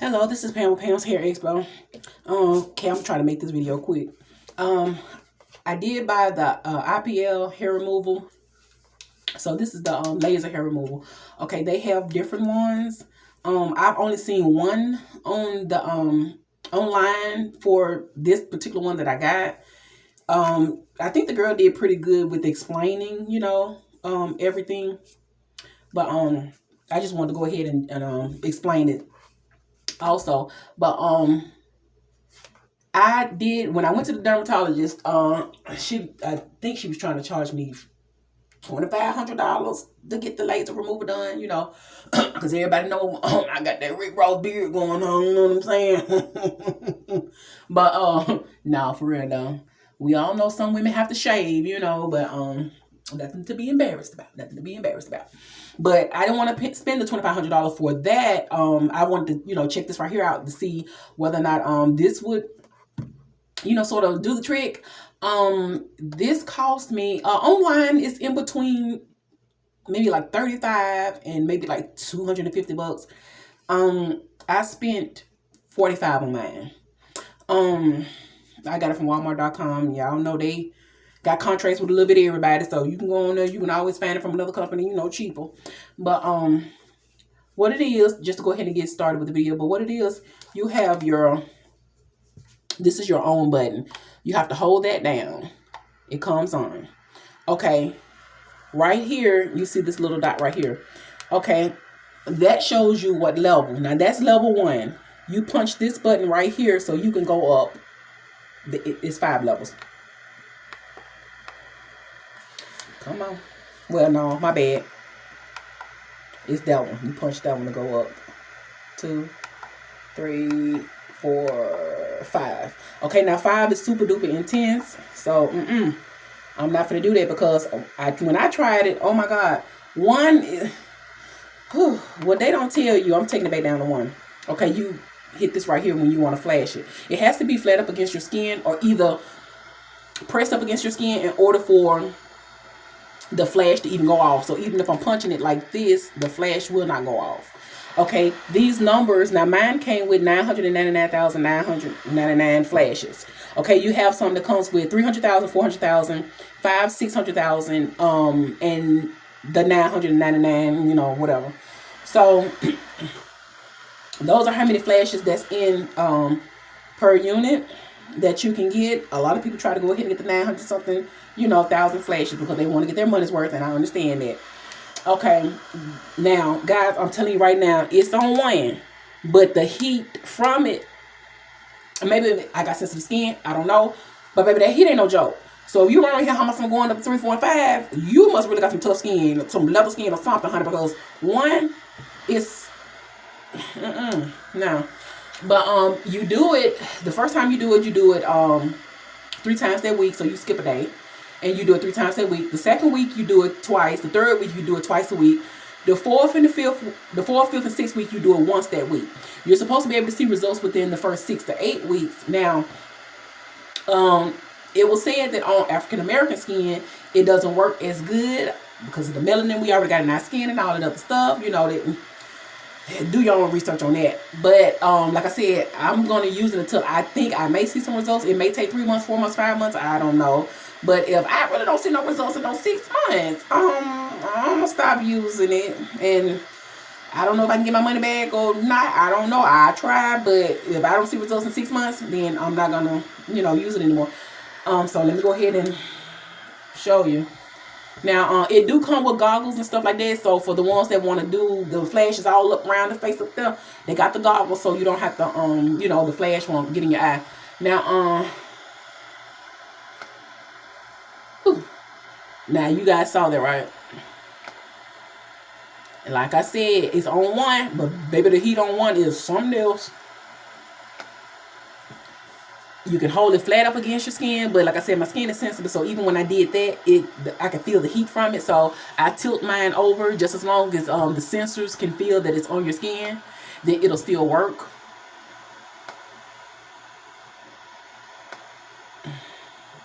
Hello, this is Pam with Pamshairexpo. Okay, I'm trying to make this video quick. I did buy the IPL hair removal. So this is the laser hair removal. Okay, they have different ones. I've only seen one on the online for this particular one that I got. I think the girl did pretty good with explaining, everything. But I just wanted to go ahead and explain it also. But I did when I went to the dermatologist. I think she was trying to charge me $2,500 to get the laser removal done. Because everybody know I got that Rick Ross beard going on. You know what I'm saying? But no, for real though, we all know some women have to shave. But nothing to be embarrassed about. Nothing to be embarrassed about. But I didn't want to spend the $2,500 for that. I wanted to check this right here out to see whether or not this would sort of do the trick. This cost me online. It's in between maybe like 35 and maybe like $250. I spent 45 on mine. I got it from Walmart.com. Y'all know they got contracts with a little bit of everybody, so you can go on there. You can always find it from another company, cheaper. But what it is, just to go ahead and get started with the video. But what it is, you have this is your own button. You have to hold that down. It comes on. Okay. Right here, you see this little dot right here. Okay. That shows you what level. Now, that's level 1. You punch this button right here so you can go up. It's 5 levels. Come on. Well, no, my bad. It's that one. You punch that one to go up. 2, 3, 4, 5. Okay, now 5 is super duper intense. So, I'm not gonna do that because when I tried it, oh my God, 1 is, what they don't tell you, I'm taking it back down to 1. Okay, you hit this right here when you want to flash it. It has to be flat up against your skin or either pressed up against your skin in order for the flash to even go off. So even if I'm punching it like this, the flash will not go off. Okay, these numbers, now mine came with 999,999 flashes. Okay, you have some that comes with 300,000, 400,000, 500,000, 600,000, and the 999, whatever. So those are how many flashes that's in per unit that you can get. A lot of people try to go ahead and get the 900 something, 1,000 flashes because they want to get their money's worth, and I understand that. Okay, now guys, I'm telling you right now, it's on 1, but the heat from it, maybe I got sensitive skin, I don't know, but baby, that heat ain't no joke. So if you around here how much I'm going up 3, 4, and 5, you must really got some tough skin, some leather skin or something, honey, because 1 is no. But you do it the first time you do it 3 times that week, so you skip a day. And you do it 3 times that week. The second week you do it twice. The third week you do it twice a week. The fourth, 5th, and 6th week you do it once that week. You're supposed to be able to see results within the first 6 to 8 weeks. Now, it was said that on African American skin it doesn't work as good because of the melanin we already got in our skin and all that other stuff. Do your own research on that. But like I said, I'm going to use it until I think I may see some results. It may take 3 months, 4 months, 5 months. I don't know. But if I really don't see no results in those 6 months, I'm going to stop using it. And I don't know if I can get my money back or not. I don't know. I try. But if I don't see results in 6 months, then I'm not going to, use it anymore. So let me go ahead and show you. Now, it do come with goggles and stuff like that. So for the ones that want to do the flashes all up around the face up there, they got the goggles so you don't have to, the flash won't get in your eye. Now, now you guys saw that, right? And like I said, it's on 1, but baby, the heat on 1 is something else. You can hold it flat up against your skin, but like I said, my skin is sensitive, so even when I did that, I can feel the heat from it. So I tilt mine over just as long as the sensors can feel that it's on your skin, then it'll still work.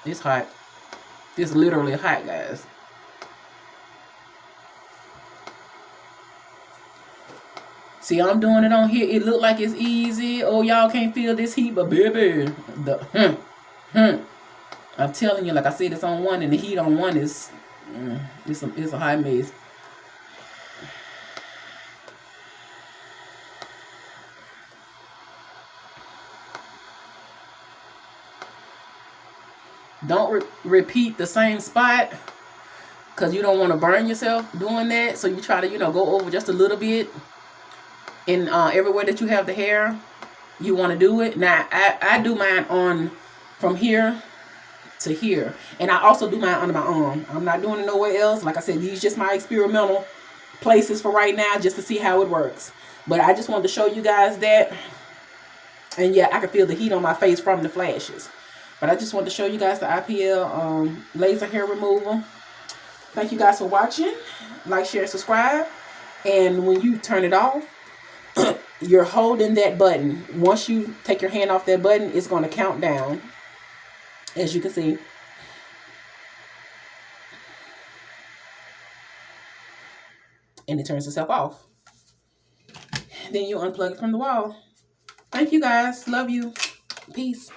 It's hot. It's literally hot, guys. See, I'm doing it on here. It look like it's easy. Oh, y'all can't feel this heat, but baby, I'm telling you, like I said, it's on one, and the heat on one is it's a high mess. Don't repeat the same spot because you don't want to burn yourself doing that. So you try to, go over just a little bit in everywhere that you have the hair. You want to do it. Now, I do mine on from here to here. And I also do mine under my arm. I'm not doing it nowhere else. Like I said, these just my experimental places for right now just to see how it works. But I just wanted to show you guys that. And yeah, I can feel the heat on my face from the flashes. But I just wanted to show you guys the IPL laser hair removal. Thank you guys for watching. Like, share, subscribe. And when you turn it off, you're holding that button. Once you take your hand off that button, it's going to count down. As you can see. And it turns itself off. Then you unplug it from the wall. Thank you guys. Love you. Peace.